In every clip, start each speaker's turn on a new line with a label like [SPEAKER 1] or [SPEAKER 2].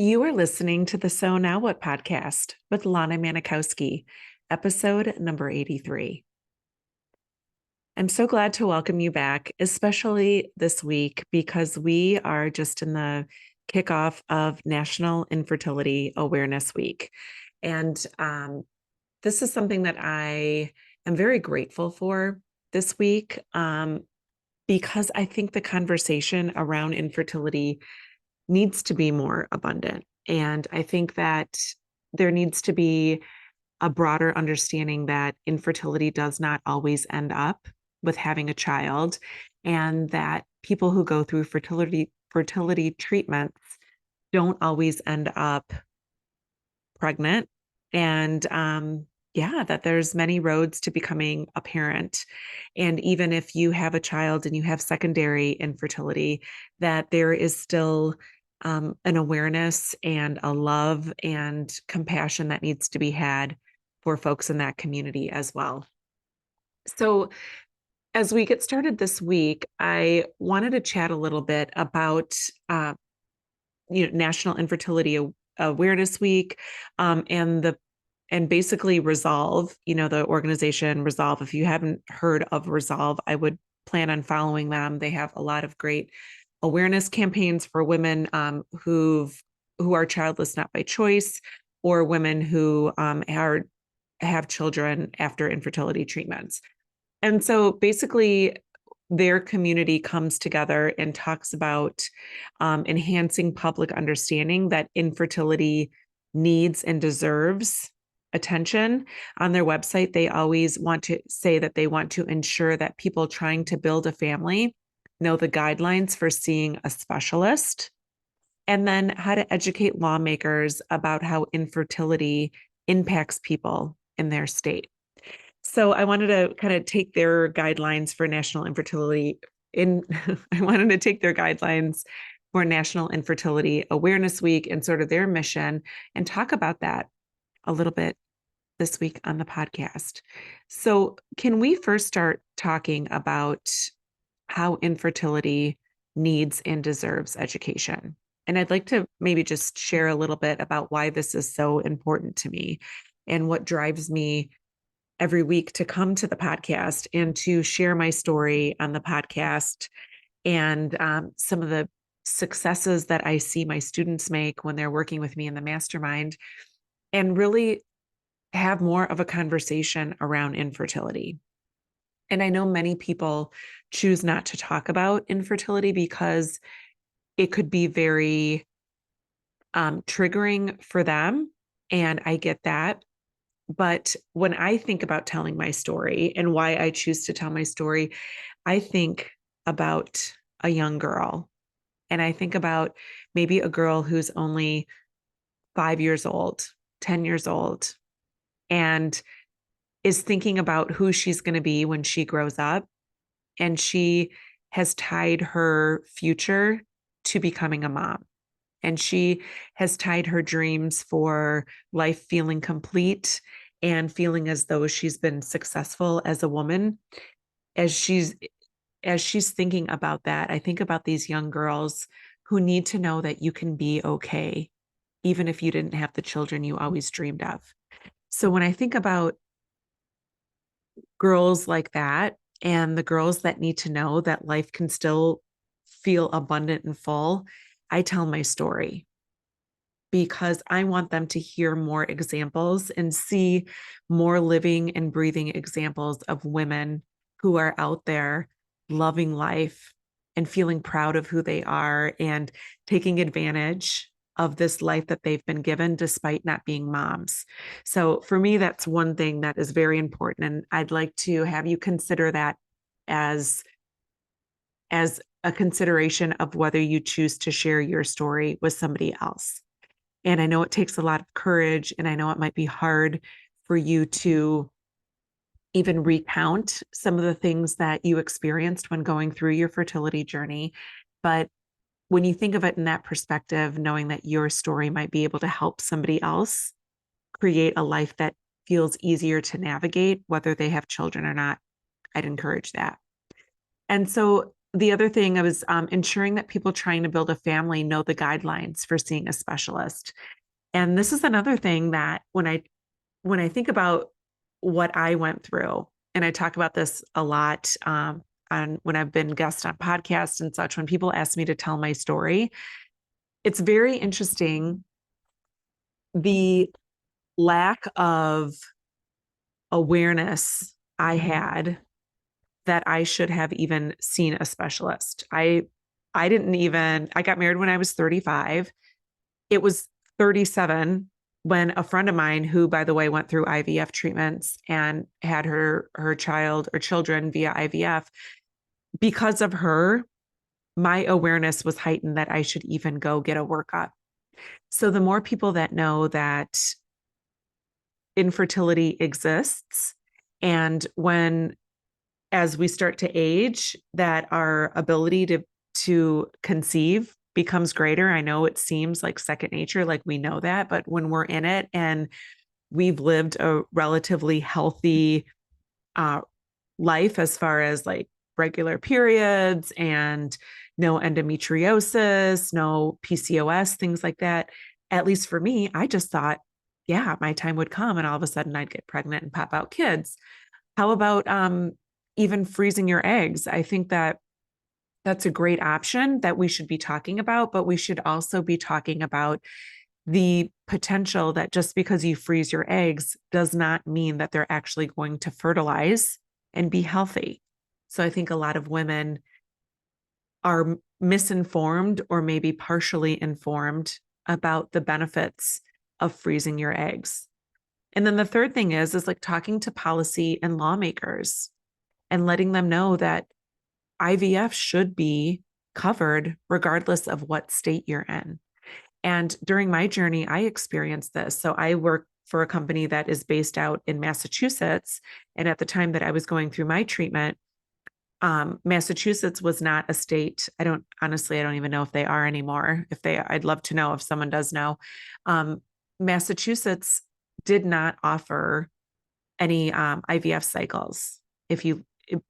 [SPEAKER 1] You are listening to the So Now What podcast with Lana Manikowski, episode number 83. I'm so glad to welcome you back, especially this week, because we are just in the kickoff of National Infertility Awareness Week. And this is something that I am very grateful for this week because I think the conversation around infertility needs to be more abundant. And I think that there needs to be a broader understanding that infertility does not always end up with having a child, and that people who go through fertility treatments don't always end up pregnant. And yeah, that there's many roads to becoming a parent. And even if you have a child and you have secondary infertility, that there is still an awareness and a love and compassion that needs to be had for folks in that community as well. So, as we get started this week, I wanted to chat a little bit about uh, National Infertility Awareness Week, and basically Resolve, the organization Resolve. If you haven't heard of Resolve, I would plan on following them. They have a lot of great awareness campaigns for women who are childless not by choice, or women who have children after infertility treatments. And so basically, their community comes together and talks about enhancing public understanding that infertility needs and deserves attention. On their website, they always want to say that they want to ensure that people trying to build a family know the guidelines for seeing a specialist, and then how to educate lawmakers about how infertility impacts people in their state. So I wanted to kind of take their guidelines for national infertility in I wanted to take their guidelines for National Infertility Awareness Week and sort of their mission and talk about that a little bit this week on the podcast. So can we first start talking about how infertility needs and deserves education? And I'd like to maybe just share a little bit about why this is so important to me and what drives me every week to come to the podcast and to share my story on the podcast, and some of the successes that I see my students make when they're working with me in the mastermind, and really have more of a conversation around infertility. And I know many people choose not to talk about infertility because it could be very triggering for them. And I get that. But when I think about telling my story and why I choose to tell my story, I think about a young girl. And I think about maybe a girl who's only 5 years old, 10 years old, and is thinking about who she's going to be when she grows up. And she has tied her future to becoming a mom. And she has tied her dreams for life feeling complete and feeling as though she's been successful as a woman. As she's thinking about that, I think about these young girls who need to know that you can be okay, even if you didn't have the children you always dreamed of. So when I think about girls like that, and the girls that need to know that life can still feel abundant and full, I tell my story, because I want them to hear more examples and see more living and breathing examples of women who are out there loving life and feeling proud of who they are and taking advantage of this life that they've been given despite not being moms. So for me, that's one thing that is very important. And I'd like to have you consider that as a consideration of whether you choose to share your story with somebody else. And I know it takes a lot of courage, and I know it might be hard for you to even recount some of the things that you experienced when going through your fertility journey. But when you think of it in that perspective, knowing that your story might be able to help somebody else create a life that feels easier to navigate, whether they have children or not, I'd encourage that. And so the other thing I was ensuring that people trying to build a family know the guidelines for seeing a specialist. And this is another thing that when I think about what I went through, and I talk about this a lot on when I've been guest on podcasts and such, when people ask me to tell my story, it's very interesting the lack of awareness I had that I should have even seen a specialist. I didn't even I got married when I was 35. It was 37 when a friend of mine, who by the way went through IVF treatments and had her child or children via IVF, because of her, my awareness was heightened that I should even go get a workup. So the more people that know that infertility exists, and when as we start to age, that our ability to conceive becomes greater. I know it seems like second nature, like we know that, but when we're in it and we've lived a relatively healthy uh, life as far as like regular periods and no endometriosis, no PCOS, things like that. At least for me, I just thought, yeah, my time would come and all of a sudden I'd get pregnant and pop out kids. How about even freezing your eggs? I think that that's a great option that we should be talking about, but we should also be talking about the potential that just because you freeze your eggs does not mean that they're actually going to fertilize and be healthy. So I think a lot of women are misinformed or maybe partially informed about the benefits of freezing your eggs. And then the third thing is like talking to policy and lawmakers and letting them know that IVF should be covered regardless of what state you're in. And during my journey, I experienced this. So I work for a company that is based out in Massachusetts. And at the time that I was going through my treatment, Massachusetts was not a state. I don't even know if they are anymore. I'd love to know if someone does know. Massachusetts did not offer any IVF cycles.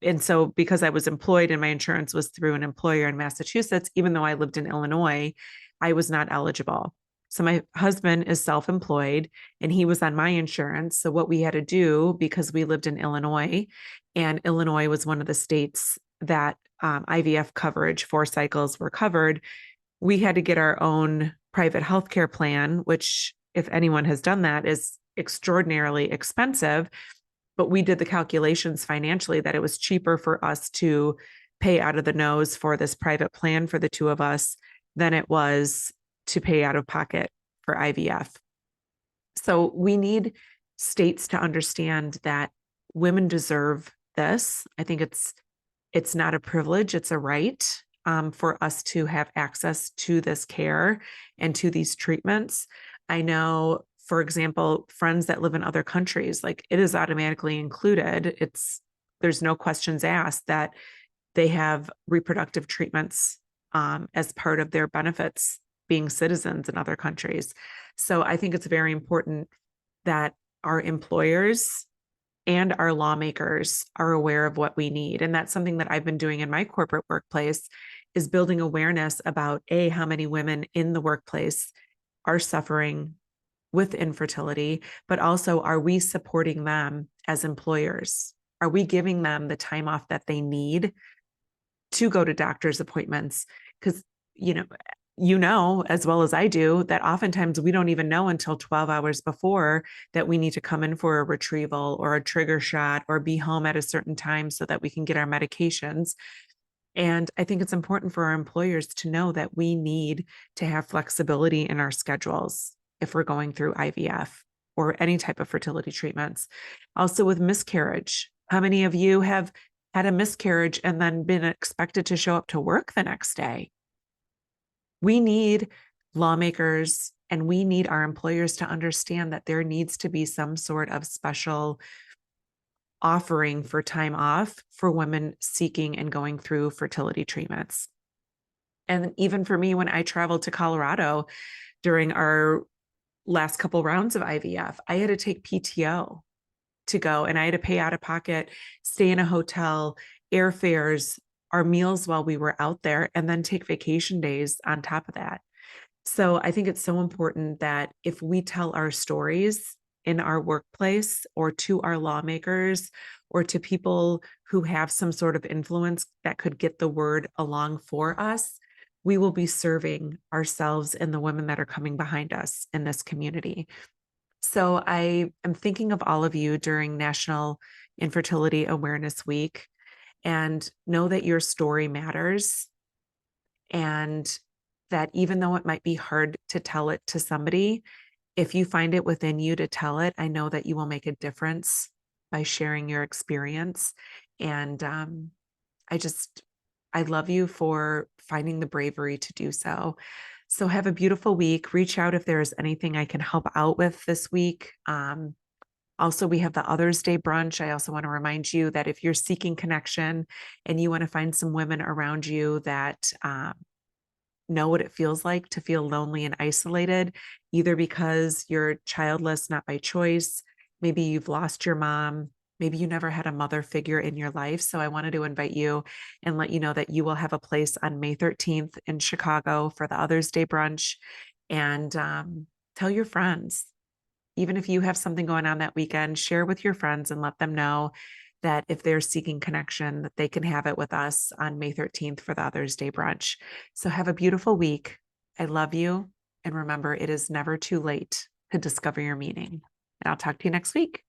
[SPEAKER 1] And so because I was employed and my insurance was through an employer in Massachusetts, even though I lived in Illinois, I was not eligible. So my husband is self-employed and he was on my insurance. So what we had to do, because we lived in Illinois and Illinois was one of the states that IVF coverage, 4 cycles were covered, we had to get our own private healthcare plan, which if anyone has done that is extraordinarily expensive. But we did the calculations financially that it was cheaper for us to pay out of the nose for this private plan for the two of us than it was to pay out of pocket for IVF. So we need states to understand that women deserve this. I think it's not a privilege, it's a right for us to have access to this care and to these treatments. I know, for example, friends that live in other countries, like it is automatically included. There's no questions asked that they have reproductive treatments as part of their benefits being citizens in other countries. So I think it's very important that our employers and our lawmakers are aware of what we need. And that's something that I've been doing in my corporate workplace, is building awareness about how many women in the workplace are suffering with infertility, but also are we supporting them as employers? Are we giving them the time off that they need to go to doctor's appointments? Because, you know, as well as I do, that oftentimes we don't even know until 12 hours before that we need to come in for a retrieval or a trigger shot or be home at a certain time so that we can get our medications. And I think it's important for our employers to know that we need to have flexibility in our schedules if we're going through IVF or any type of fertility treatments. Also with miscarriage, how many of you have had a miscarriage and then been expected to show up to work the next day? We need lawmakers and we need our employers to understand that there needs to be some sort of special offering for time off for women seeking and going through fertility treatments. And even for me, when I traveled to Colorado during our last couple rounds of IVF, I had to take PTO to go and I had to pay out of pocket, stay in a hotel, airfares, our meals while we were out there, and then take vacation days on top of that. So I think it's so important that if we tell our stories in our workplace or to our lawmakers or to people who have some sort of influence that could get the word along for us, we will be serving ourselves and the women that are coming behind us in this community. So I am thinking of all of you during National Infertility Awareness Week, and know that your story matters, and that even though it might be hard to tell it to somebody, if you find it within you to tell it, I know that you will make a difference by sharing your experience. And I love you for finding the bravery to do so. So have a beautiful week. Reach out if there is anything I can help out with this week. Also, we have the Others Day brunch. I also want to remind you that if you're seeking connection and you want to find some women around you that know what it feels like to feel lonely and isolated, either because you're childless, not by choice, maybe you've lost your mom, maybe you never had a mother figure in your life. So I wanted to invite you and let you know that you will have a place on May 13th in Chicago for the Others Day brunch. And tell your friends, even if you have something going on that weekend, share with your friends and let them know that if they're seeking connection, that they can have it with us on May 13th for the Others Day brunch. So have a beautiful week. I love you. And remember, it is never too late to discover your meaning. And I'll talk to you next week.